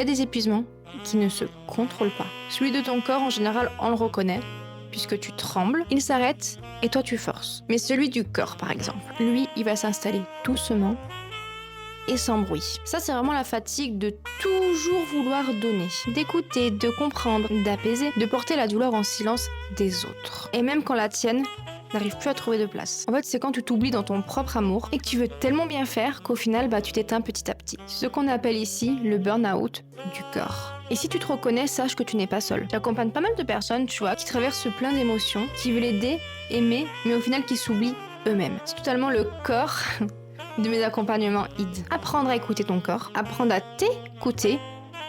a des épuisements qui ne se contrôlent pas. Celui de ton corps, en général, on le reconnaît, puisque tu trembles, il s'arrête et toi tu forces. Mais celui du corps, par exemple, lui, il va s'installer doucement et sans bruit. Ça, c'est vraiment la fatigue de toujours vouloir donner, d'écouter, de comprendre, d'apaiser, de porter la douleur en silence des autres. Et même quand la tienne n'arrive plus à trouver de place. En fait, c'est quand tu t'oublies dans ton propre amour et que tu veux tellement bien faire qu'au final, tu t'éteins petit à petit. Ce qu'on appelle ici le burn-out du corps. Et si tu te reconnais, sache que tu n'es pas seul. J'accompagne pas mal de personnes, tu vois, qui traversent plein d'émotions, qui veulent aider, aimer, mais au final qui s'oublient eux-mêmes. C'est totalement le corps de mes accompagnements ID. Apprendre à écouter ton corps, apprendre à t'écouter,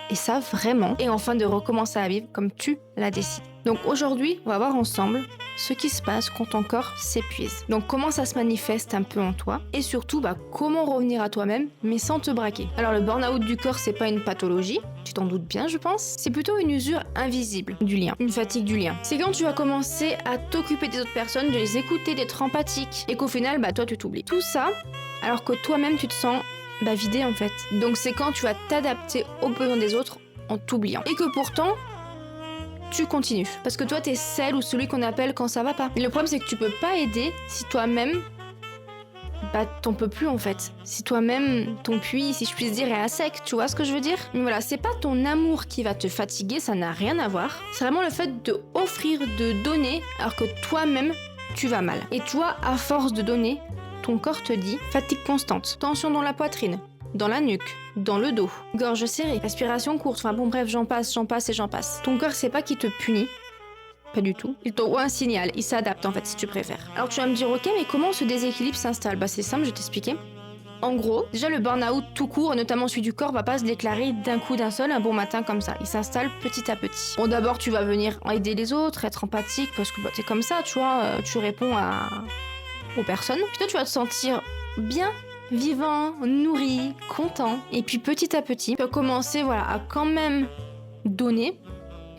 et ça vraiment, et enfin de recommencer à vivre comme tu l'as décidé. Donc aujourd'hui, on va voir ensemble ce qui se passe quand ton corps s'épuise. Donc comment ça se manifeste un peu en toi, et surtout comment revenir à toi-même, mais sans te braquer. Alors le burn-out du corps, c'est pas une pathologie, tu t'en doutes bien je pense, c'est plutôt une usure invisible du lien, une fatigue du lien. C'est quand tu vas commencer à t'occuper des autres personnes, de les écouter, d'être empathique, et qu'au final, toi tu t'oublies. Tout ça, alors que toi-même tu te sens vidé en fait. Donc c'est quand tu vas t'adapter aux besoins des autres en t'oubliant. Et que pourtant, tu continues. Parce que toi, t'es celle ou celui qu'on appelle quand ça va pas. Et le problème, c'est que tu peux pas aider si toi-même, t'en peux plus en fait. Si toi-même, ton puits, si je puis dire, est à sec, tu vois ce que je veux dire? Mais voilà, c'est pas ton amour qui va te fatiguer, ça n'a rien à voir. C'est vraiment le fait de offrir, de donner, alors que toi-même, tu vas mal. Et tu vois, à force de donner, ton corps te dit fatigue constante, tension dans la poitrine, dans la nuque, dans le dos, gorge serrée, respiration courte, bref, j'en passe et j'en passe. Ton corps, c'est pas qu'il te punit, pas du tout. Il t'envoie un signal, il s'adapte en fait si tu préfères. Alors tu vas me dire ok, mais comment ce déséquilibre s'installe? C'est simple, je vais t'expliquer. En gros, déjà le burn-out tout court, notamment celui du corps, va pas se déclarer d'un coup d'un seul, un bon matin comme ça. Il s'installe petit à petit. Bon, d'abord tu vas venir aider les autres, être empathique, parce que t'es comme ça, tu vois, tu réponds aux personnes. Puis toi tu vas te sentir bien, vivant, nourri, content. Et puis petit à petit, tu vas commencer à quand même donner,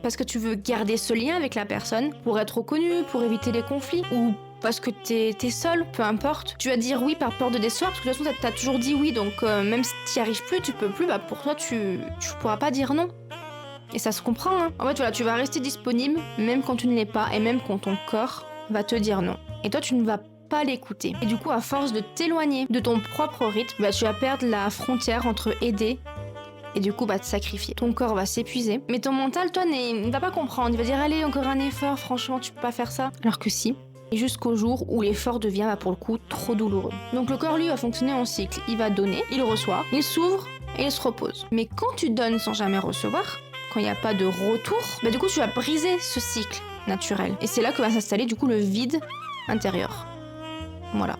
parce que tu veux garder ce lien avec la personne, pour être reconnu, pour éviter les conflits, ou parce que t'es seul, peu importe. Tu vas dire oui par peur de décevoir, parce que de toute façon t'as toujours dit oui, donc même si t'y arrives plus, tu peux plus, pour toi tu pourras pas dire non. Et ça se comprend, hein. En fait tu vas rester disponible, même quand tu ne l'es pas, et même quand ton corps va te dire non. Et toi tu ne vas pas l'écouter. Et du coup, à force de t'éloigner de ton propre rythme, tu vas perdre la frontière entre aider et du coup, te sacrifier. Ton corps va s'épuiser, mais ton mental, toi, ne va pas comprendre. Il va dire, allez, encore un effort, franchement, tu peux pas faire ça. Alors que si. Et jusqu'au jour où l'effort devient, pour le coup, trop douloureux. Donc le corps, lui, va fonctionner en cycle. Il va donner, il reçoit, il s'ouvre et il se repose. Mais quand tu donnes sans jamais recevoir, quand il n'y a pas de retour, du coup, tu vas briser ce cycle naturel. Et c'est là que va s'installer, du coup, le vide intérieur. Voilà.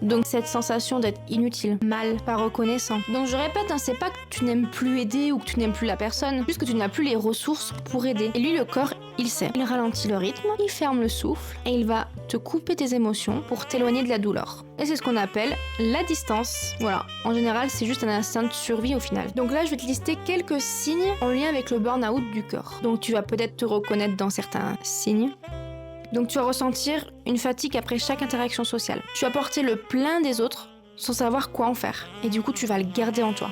Donc cette sensation d'être inutile, mal, pas reconnaissant. Donc je répète, c'est pas que tu n'aimes plus aider ou que tu n'aimes plus la personne, juste que tu n'as plus les ressources pour aider. Et lui, le corps, il sait. Il ralentit le rythme, il ferme le souffle et il va te couper tes émotions pour t'éloigner de la douleur. Et c'est ce qu'on appelle la distance. Voilà. En général, c'est juste un instinct de survie au final. Donc là, je vais te lister quelques signes en lien avec le burn-out du corps. Donc tu vas peut-être te reconnaître dans certains signes. Donc tu vas ressentir une fatigue après chaque interaction sociale. Tu vas porter le plein des autres sans savoir quoi en faire. Et du coup, tu vas le garder en toi.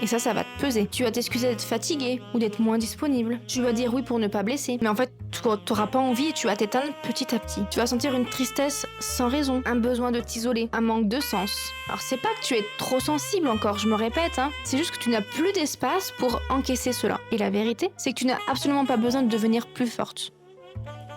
Et ça va te peser. Tu vas t'excuser d'être fatigué ou d'être moins disponible. Tu vas dire oui pour ne pas blesser. Mais en fait, tu n'auras pas envie et tu vas t'éteindre petit à petit. Tu vas sentir une tristesse sans raison, un besoin de t'isoler, un manque de sens. Alors c'est pas que tu es trop sensible encore, je me répète, c'est juste que tu n'as plus d'espace pour encaisser cela. Et la vérité, c'est que tu n'as absolument pas besoin de devenir plus forte.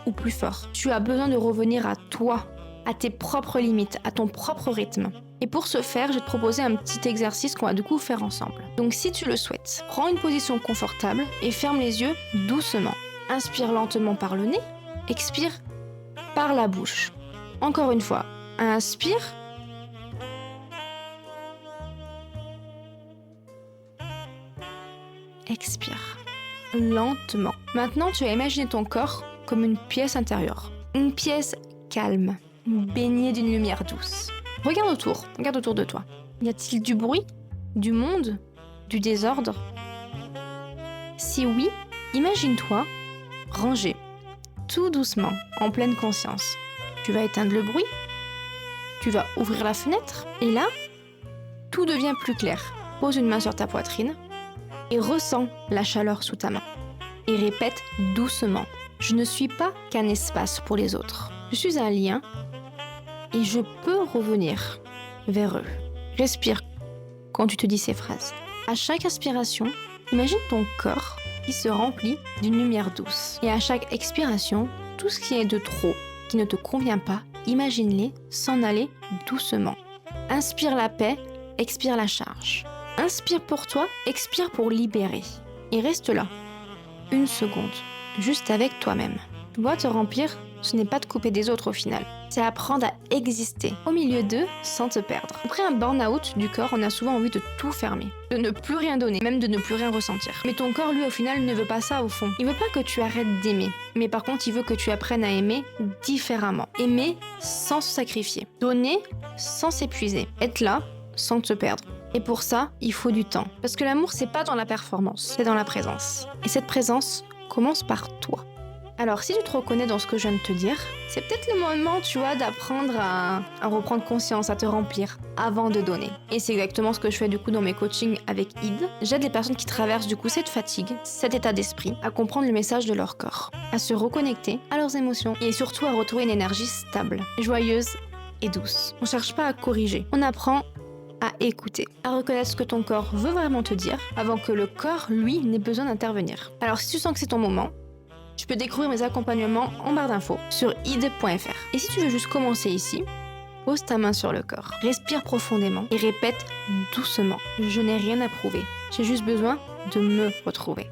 Ou plus fort. Tu as besoin de revenir à toi, à tes propres limites, à ton propre rythme. Et pour ce faire, je vais te proposer un petit exercice qu'on va du coup faire ensemble. Donc si tu le souhaites, prends une position confortable et ferme les yeux doucement. Inspire lentement par le nez, expire par la bouche. Encore une fois, inspire. Expire lentement. Maintenant, tu vas imaginer ton corps comme une pièce intérieure. Une pièce calme, baignée d'une lumière douce. Regarde autour de toi. Y a-t-il du bruit, du monde, du désordre? Si oui, imagine-toi rangé, tout doucement, en pleine conscience. Tu vas éteindre le bruit, tu vas ouvrir la fenêtre, et là, tout devient plus clair. Pose une main sur ta poitrine, et ressens la chaleur sous ta main. Et répète doucement. Je ne suis pas qu'un espace pour les autres. Je suis un lien et je peux revenir vers eux. Respire quand tu te dis ces phrases. À chaque inspiration, imagine ton corps qui se remplit d'une lumière douce. Et à chaque expiration, tout ce qui est de trop, qui ne te convient pas, imagine-les s'en aller doucement. Inspire la paix, expire la charge. Inspire pour toi, expire pour libérer. Et reste là, 1 seconde, juste avec toi-même. Tu dois te remplir, ce n'est pas te couper des autres au final. C'est apprendre à exister au milieu d'eux sans te perdre. Après un burn-out du corps, on a souvent envie de tout fermer, de ne plus rien donner, même de ne plus rien ressentir. Mais ton corps, lui, au final, ne veut pas ça au fond. Il veut pas que tu arrêtes d'aimer, mais par contre, il veut que tu apprennes à aimer différemment. Aimer sans se sacrifier. Donner sans s'épuiser. Être là sans te perdre. Et pour ça, il faut du temps. Parce que l'amour, c'est pas dans la performance, c'est dans la présence. Et cette présence commence par toi. Alors, si tu te reconnais dans ce que je viens de te dire, c'est peut-être le moment, tu vois, d'apprendre à reprendre conscience, à te remplir avant de donner. Et c'est exactement ce que je fais du coup dans mes coachings avec Id. J'aide les personnes qui traversent du coup cette fatigue, cet état d'esprit, à comprendre le message de leur corps, à se reconnecter à leurs émotions et surtout à retrouver une énergie stable, joyeuse et douce. On cherche pas à corriger, on apprend à écouter, à reconnaître ce que ton corps veut vraiment te dire avant que le corps, lui, n'ait besoin d'intervenir. Alors si tu sens que c'est ton moment, tu peux découvrir mes accompagnements en barre d'infos sur id.fr. Et si tu veux juste commencer ici, pose ta main sur le corps, respire profondément et répète doucement. Je n'ai rien à prouver, j'ai juste besoin de me retrouver.